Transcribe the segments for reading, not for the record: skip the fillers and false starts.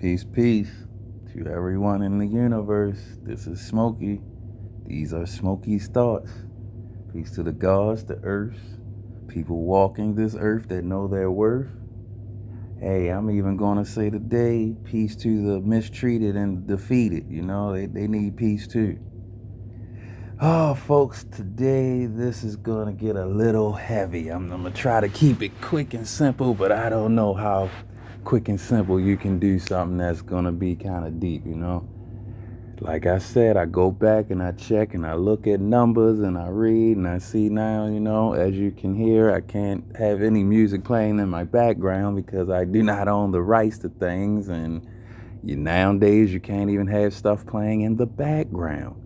Peace, peace to everyone in the universe. This is Smokey. These are Smokey's thoughts. Peace to the gods, the earth, people walking this earth that know their worth. Hey, I'm even going to say today, peace to the mistreated and defeated. They need peace too. Oh, folks, today this is going to get a little heavy. I'm going to try to keep it quick and simple, but I don't know how quick and simple you can do something that's going to be kind of deep. Like I said, I go back and I check and I look at numbers and I read and I see now, as you can hear, I can't have any music playing in my background because I do not own the rights to things. And nowadays, you can't even have stuff playing in the background.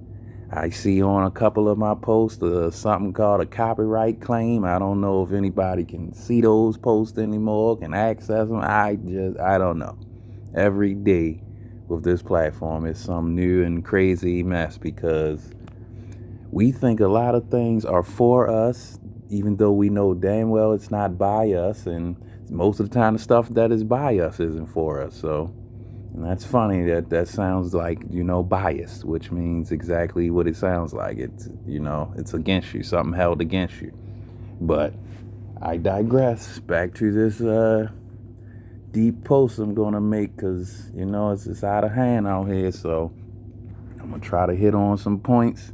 I see on a couple of my posts something called a copyright claim. I don't know if anybody can see those posts anymore, can access them. I don't know. Every day with this platform is some new and crazy mess because we think a lot of things are for us, even though we know damn well it's not by us. And most of the time, the stuff that is by us isn't for us. And that's funny that sounds like, biased, which means exactly what it sounds like. It's against you, something held against you. But I digress. Back to this deep post I'm going to make because, it's out of hand out here. So I'm going to try to hit on some points,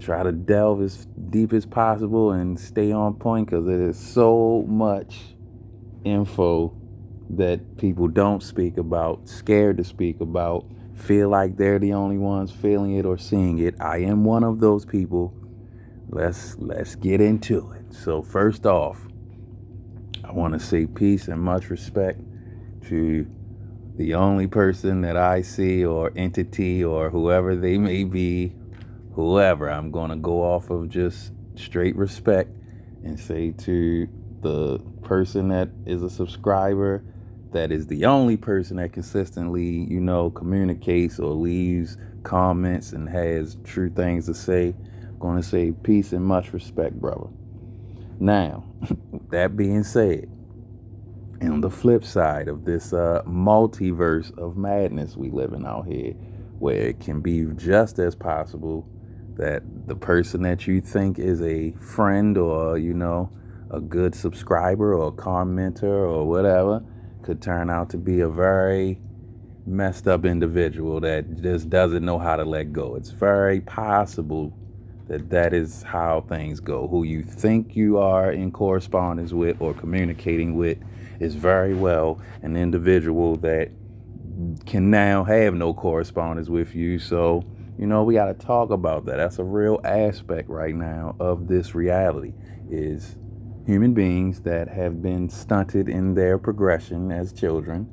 try to delve as deep as possible and stay on point because there is so much info that people don't speak about, scared to speak about, feel like they're the only ones feeling it or seeing it. I am one of those people. Let's get into it. So first off, I want to say peace and much respect to the only person that I see or entity or whoever they may be, whoever. I'm going to go off of just straight respect and say to the person that is a subscriber, that is the only person that consistently, communicates or leaves comments and has true things to say. I'm going to say peace and much respect, brother. Now, that being said, and on the flip side of this multiverse of madness we live in out here, where it can be just as possible that the person that you think is a friend or, a good subscriber or a commenter or whatever could turn out to be a very messed up individual that just doesn't know how to let go. It's very possible that is how things go. Who you think you are in correspondence with or communicating with is very well an individual that can now have no correspondence with you. So, we got to talk about that. That's a real aspect right now of this reality is human beings that have been stunted in their progression as children,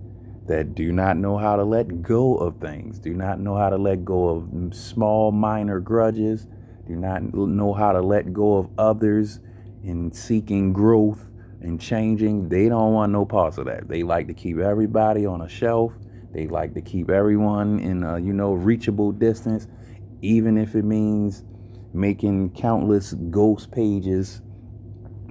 that do not know how to let go of things, do not know how to let go of small, minor grudges, do not know how to let go of others in seeking growth and changing. They don't want no parts of that. They like to keep everybody on a shelf. They like to keep everyone in a, reachable distance, even if it means making countless ghost pages,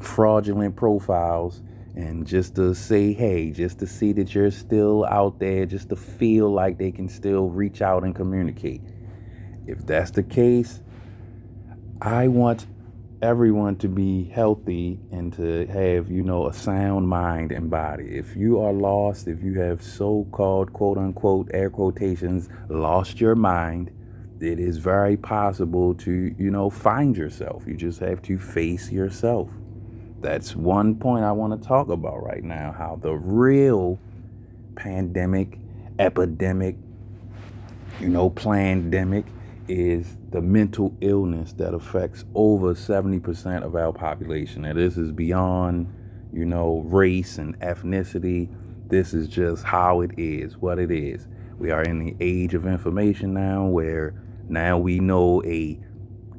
fraudulent profiles, and just to say hey, just to see that you're still out there, just to feel like they can still reach out and communicate. If that's the case, I want everyone to be healthy and to have, a sound mind and body. If you are lost, if you have so-called, quote unquote, air quotations, lost your mind, it is very possible to, find yourself. You just have to face yourself. That's one point I want to talk about right now, how the real pandemic, epidemic, plandemic is the mental illness that affects over 70% of our population. And this is beyond, race and ethnicity. This is just how it is, what it is. We are in the age of information now, where now we know a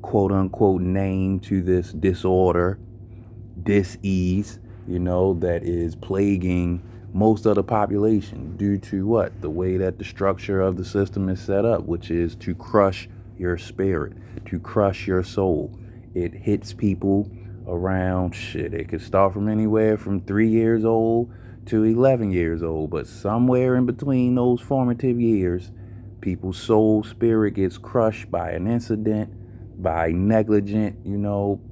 quote unquote name to this disorder, dis-ease, that is plaguing most of the population due to what? The way that the structure of the system is set up, which is to crush your spirit, to crush your soul. It hits people around it could start from anywhere from 3 years old to 11 years old. But somewhere in between those formative years, people's soul spirit gets crushed by an incident, by negligent,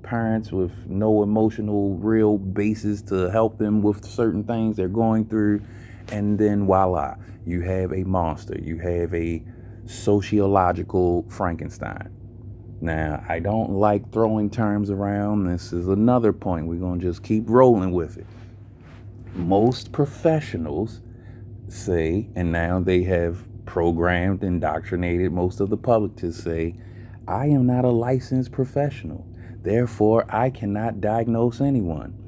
parents with no emotional real basis to help them with certain things they're going through. And then voila, you have a monster. You have a sociological Frankenstein. Now, I don't like throwing terms around. This is another point. We're going to just keep rolling with it. Most professionals say, and now they have programmed, indoctrinated most of the public to say, I am not a licensed professional. Therefore, I cannot diagnose anyone.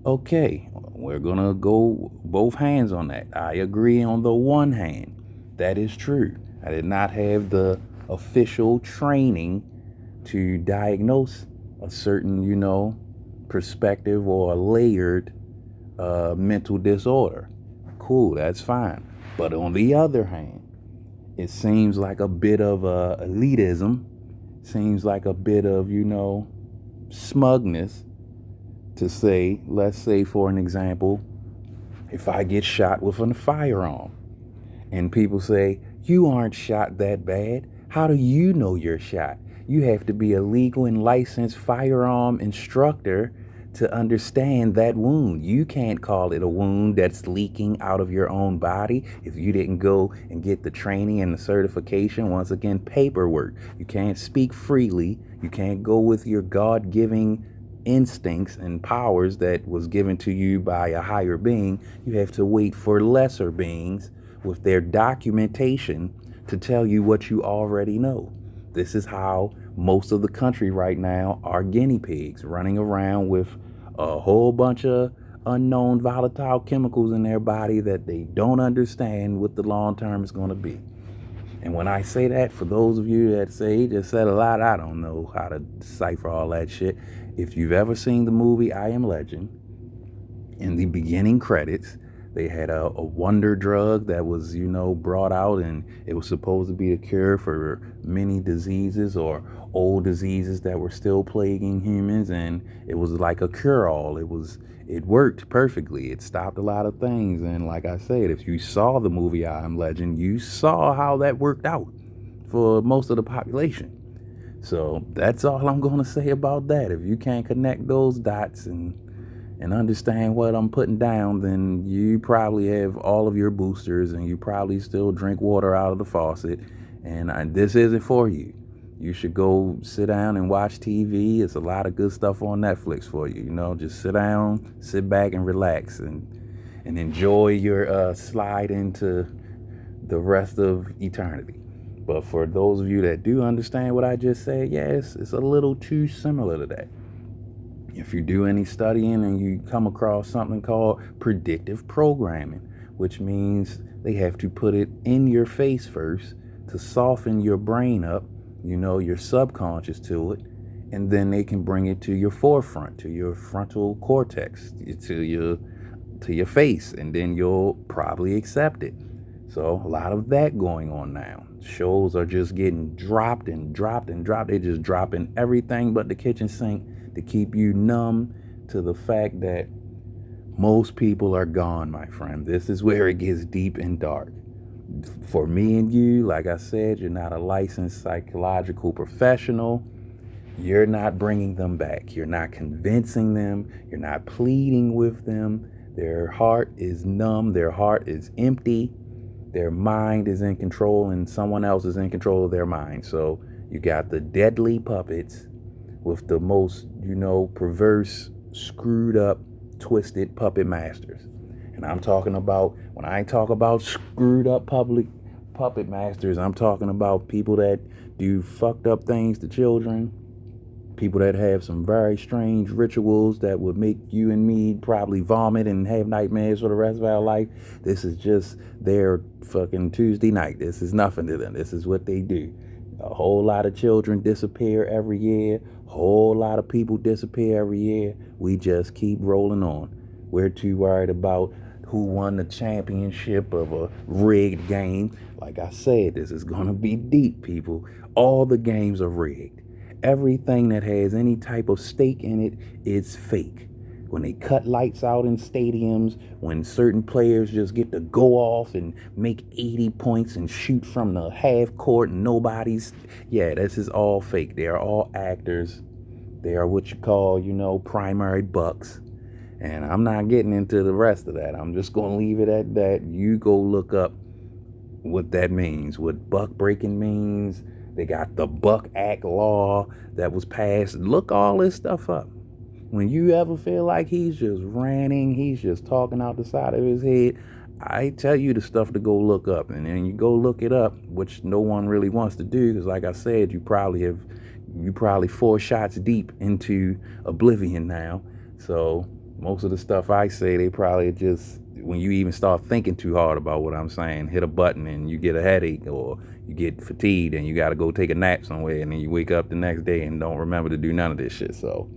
Okay, we're going to go both hands on that. I agree on the one hand. That is true. I did not have the official training to diagnose a certain, perspective or a layered mental disorder. Cool, that's fine. But on the other hand, it seems like a bit of elitism, seems like a bit of, smugness to say, let's say for an example, if I get shot with a firearm and people say, you aren't shot that bad. How do you know you're shot? You have to be a legal and licensed firearm instructor to understand that wound. You can't call it a wound that's leaking out of your own body if you didn't go and get the training and the certification. Once again, paperwork. You can't speak freely. You can't go with your God-giving instincts and powers that was given to you by a higher being. You have to wait for lesser beings with their documentation to tell you what you already know. This is how most of the country right now are guinea pigs running around with a whole bunch of unknown volatile chemicals in their body that they don't understand what the long term is going to be. And when I say that, for those of you that say he just said a lot, I don't know how to decipher all that shit. If you've ever seen the movie I Am Legend, in the beginning credits, they had a wonder drug that was, brought out, and it was supposed to be a cure for many diseases or old diseases that were still plaguing humans. And it was like a cure-all. It worked perfectly. It stopped a lot of things. And like I said, if you saw the movie I Am Legend, you saw how that worked out for most of the population. So that's all I'm going to say about that. If you can't connect those dots and understand what I'm putting down, then you probably have all of your boosters and you probably still drink water out of the faucet. And this isn't for you. You should go sit down and watch TV. It's a lot of good stuff on Netflix for you. Just sit down, sit back and relax and enjoy your slide into the rest of eternity. But for those of you that do understand what I just said, yes, it's a little too similar to that. If you do any studying and you come across something called predictive programming, which means they have to put it in your face first to soften your brain up, your subconscious to it, and then they can bring it to your forefront, to your frontal cortex, to your face, and then you'll probably accept it. So a lot of that going on now. Shows are just getting dropped and dropped and dropped. They're just dropping everything but the kitchen sink to keep you numb to the fact that most people are gone, my friend. This is where it gets deep and dark. For me and you, like I said, you're not a licensed psychological professional. You're not bringing them back. You're not convincing them. You're not pleading with them. Their heart is numb. Their heart is empty. Their mind is in control and someone else is in control of their mind. So you got the deadly puppets with the most, perverse, screwed up, twisted puppet masters. And I'm talking about, when I talk about screwed up puppet masters, I'm talking about people that do fucked up things to children, people that have some very strange rituals that would make you and me probably vomit and have nightmares for the rest of our life. This is just their fucking Tuesday night. This is nothing to them. This is what they do. A whole lot of children disappear every year. A whole lot of people disappear every year. We just keep rolling on. We're too worried about who won the championship of a rigged game. Like I said, this is going to be deep, people. All the games are rigged. Everything that has any type of stake in it is fake. when they cut lights out in stadiums, when certain players just get to go off and make 80 points and shoot from the half court and nobody's, yeah, this is all fake. They are all actors. They are what you call, primary bucks. And I'm not getting into the rest of that. I'm just going to leave it at that. You go look up what that means, what buck breaking means. They got the Buck Act law that was passed. Look all this stuff up. When you ever feel like he's just ranting, he's just talking out the side of his head, I tell you the stuff to go look up. And then you go look it up, which no one really wants to do, because like I said, you probably 4 shots deep into oblivion now. So most of the stuff I say, they probably just, when you even start thinking too hard about what I'm saying, hit a button and you get a headache, or you get fatigued and you got to go take a nap somewhere, and then you wake up the next day and don't remember to do none of this shit. So,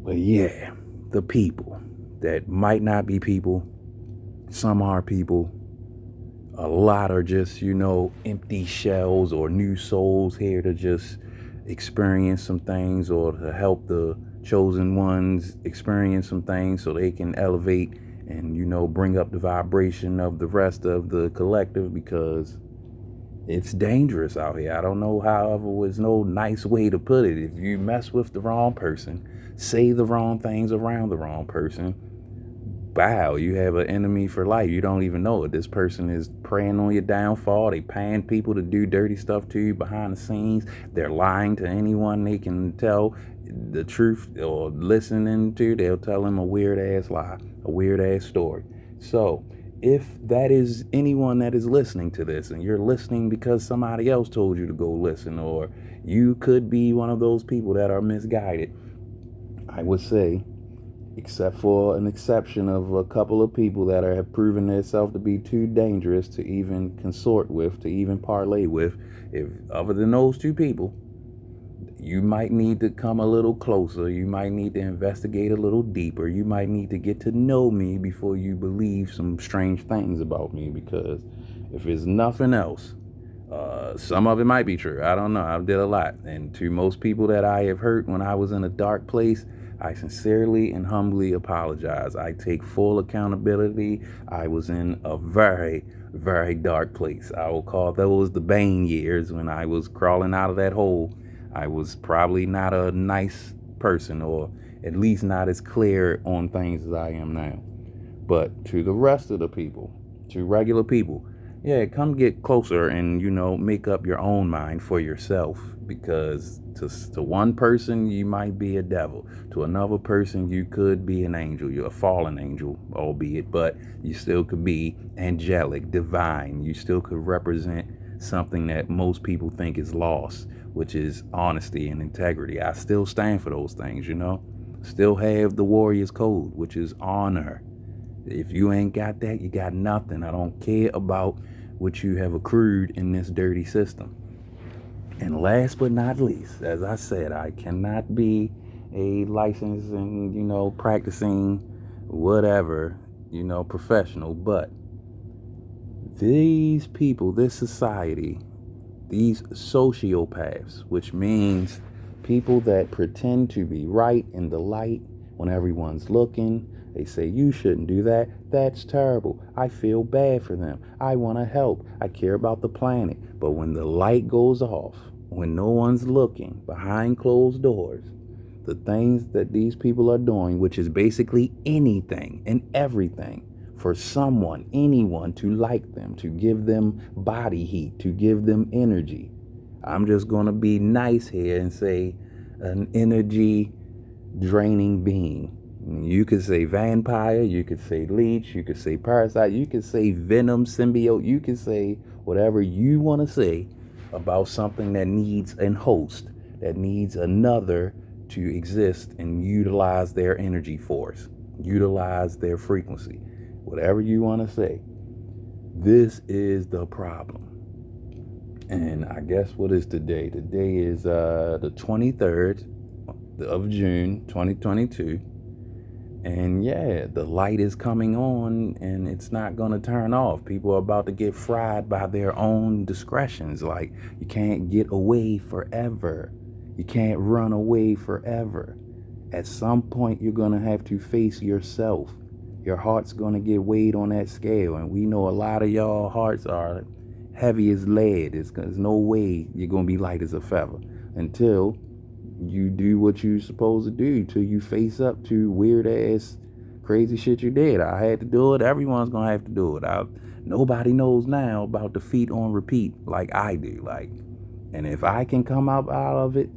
but yeah, the people that might not be people, some are people, a lot are just, empty shells or new souls here to just experience some things, or to help the chosen ones experience some things so they can elevate and, bring up the vibration of the rest of the collective, because it's dangerous out here. I don't know, however, there's no nice way to put it. If you mess with the wrong person, say the wrong things around the wrong person, wow, you have an enemy for life. You don't even know it. This person is preying on your downfall. They paying people to do dirty stuff to you behind the scenes. They're lying to anyone they can tell the truth or listening to. They'll tell them a weird ass lie, a weird ass story. So if that is anyone that is listening to this, and you're listening because somebody else told you to go listen, or you could be one of those people that are misguided, I would say, except for an exception of a couple of people that have proven themselves to be too dangerous to even consort with, to even parlay with, if other than those 2 people, you might need to come a little closer. You might need to investigate a little deeper. You might need to get to know me before you believe some strange things about me, because if it's nothing else, some of it might be true. I don't know. I did a lot. And to most people that I have hurt when I was in a dark place, I sincerely and humbly apologize. I take full accountability. I was in a very, very dark place. I will call those the Bane years, when I was crawling out of that hole. I was probably not a nice person, or at least not as clear on things as I am now. But to the rest of the people, to regular people, yeah, come get closer and, make up your own mind for yourself. Because to one person, you might be a devil. To another person, you could be an angel. You're a fallen angel, albeit, but you still could be angelic, divine. You still could represent something that most people think is lost, which is honesty and integrity. I still stand for those things, Still have the warrior's code, which is honor. If you ain't got that, you got nothing. I don't care about what you have accrued in this dirty system. And last but not least, as I said, I cannot be a licensed and, practicing whatever, professional. But these people, this society, these sociopaths, which means people that pretend to be right in the light when everyone's looking. They say, you shouldn't do that. That's terrible. I feel bad for them. I want to help. I care about the planet. But when the light goes off, when no one's looking, behind closed doors, the things that these people are doing, which is basically anything and everything for someone, anyone to like them, to give them body heat, to give them energy. I'm just going to be nice here and say an energy draining being. You could say vampire, you could say leech, you could say parasite, you could say venom, symbiote, you could say whatever you want to say about something that needs a host, that needs another to exist and utilize their energy force, utilize their frequency, whatever you want to say. This is the problem. And I guess what is today? Today is the 23rd of June, 2022. And yeah, the light is coming on and it's not going to turn off. People are about to get fried by their own discretions. Like, you can't get away forever. You can't run away forever. At some point, you're going to have to face yourself. Your heart's going to get weighed on that scale. And we know a lot of y'all hearts are heavy as lead. There's no way you're going to be light as a feather until you do what you're supposed to do, till you face up to weird ass crazy shit you did. I had to do it. Everyone's going to have to do it. Nobody knows now about the feet on repeat like I do. And if I can come up out of it,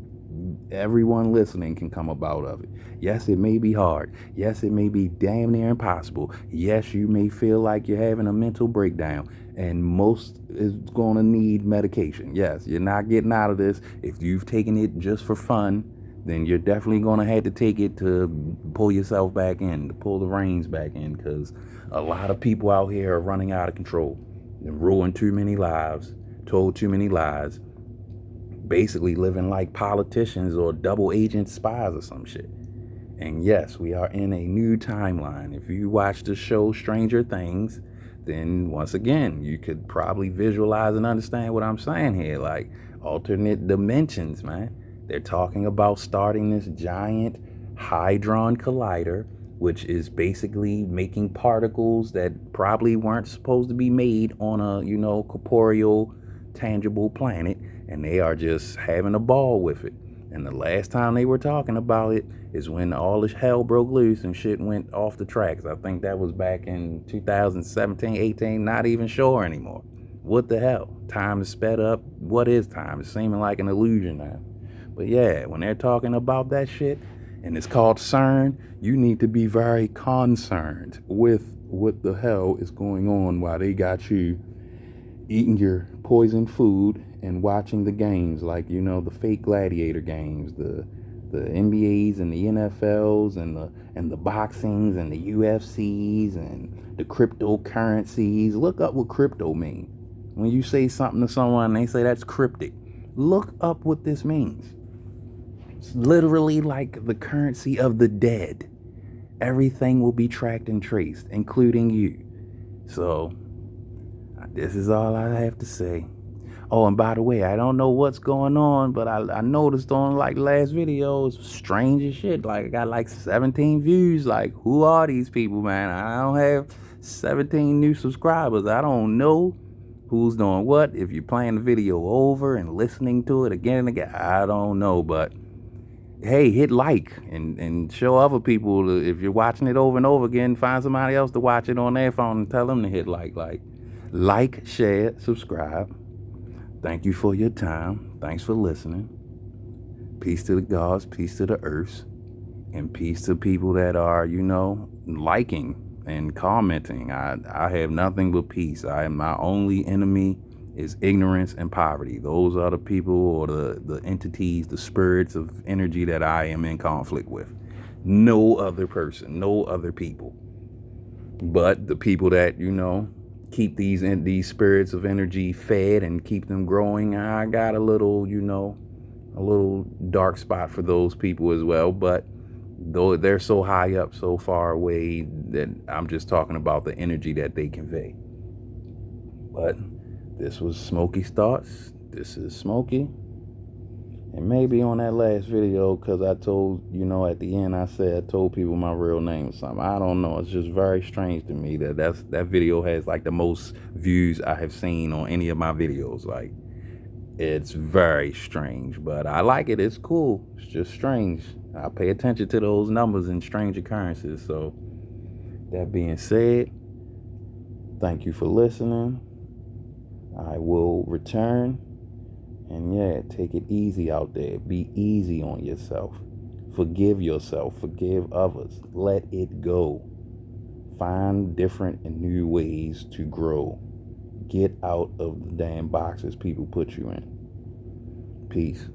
everyone listening can come about of it. Yes, it may be hard. Yes, it may be damn near impossible. Yes, you may feel like you're having a mental breakdown, and most is going to need medication. Yes, you're not getting out of this. If you've taken it just for fun, then you're definitely going to have to take it to pull yourself back in, to pull the reins back in, because a lot of people out here are running out of control and ruined too many lives, told too many lies, basically living like politicians or double agent spies or some shit. And yes, we are in a new timeline. If you watch the show Stranger Things, then once again, you could probably visualize and understand what I'm saying here. Like alternate dimensions, man. They're talking about starting this giant Hadron Collider, which is basically making particles that probably weren't supposed to be made on a, corporeal, tangible planet. And they are just having a ball with it. And the last time they were talking about it is when all this hell broke loose and shit went off the tracks. I think that was back in 2017, 18, not even sure anymore. What the hell? Time is sped up. What is time? It's seeming like an illusion now. But yeah, when they're talking about that shit, and it's called CERN, you need to be very concerned with what the hell is going on while they got you eating your poison food and watching the games, like the fake gladiator games, the NBAs and the NFLs and the boxings and the UFCs and the cryptocurrencies. Look up what crypto means. When you say something to someone and they say that's cryptic, look up what this means. It's literally like the currency of the dead. Everything will be tracked and traced, including you. So this is all I have to say. Oh, and by the way, I don't know what's going on, but I noticed on last video, it's strange as shit. I got 17 views. Who are these people, man? I don't have 17 new subscribers. I don't know who's doing what. If you're playing the video over and listening to it again and again, I don't know. But hey, hit like and show other people. If you're watching it over and over again, find somebody else to watch it on their phone and tell them to hit like, share, subscribe. Thank you for your time. Thanks for listening. Peace to the gods, peace to the earths, and peace to people that are, liking and commenting. I have nothing but peace. My only enemy is ignorance and poverty. Those are the people or the entities, the spirits of energy that I am in conflict with. No other person, no other people. But the people that, keep these spirits of energy fed and keep them growing, I got a little dark spot for those people as well. But though they're so high up, so far away, that I'm just talking about the energy that they convey. But this was Smokey's Thoughts. This is Smokey. And maybe on that last video, because I told, at the end I told people my real name or something. I don't know. It's just very strange to me that video has the most views I have seen on any of my videos. It's very strange, but I like it. It's cool. It's just strange. I pay attention to those numbers and strange occurrences. So that being said, thank you for listening. I will return. And yeah, take it easy out there. Be easy on yourself. Forgive yourself. Forgive others. Let it go. Find different and new ways to grow. Get out of the damn boxes people put you in. Peace.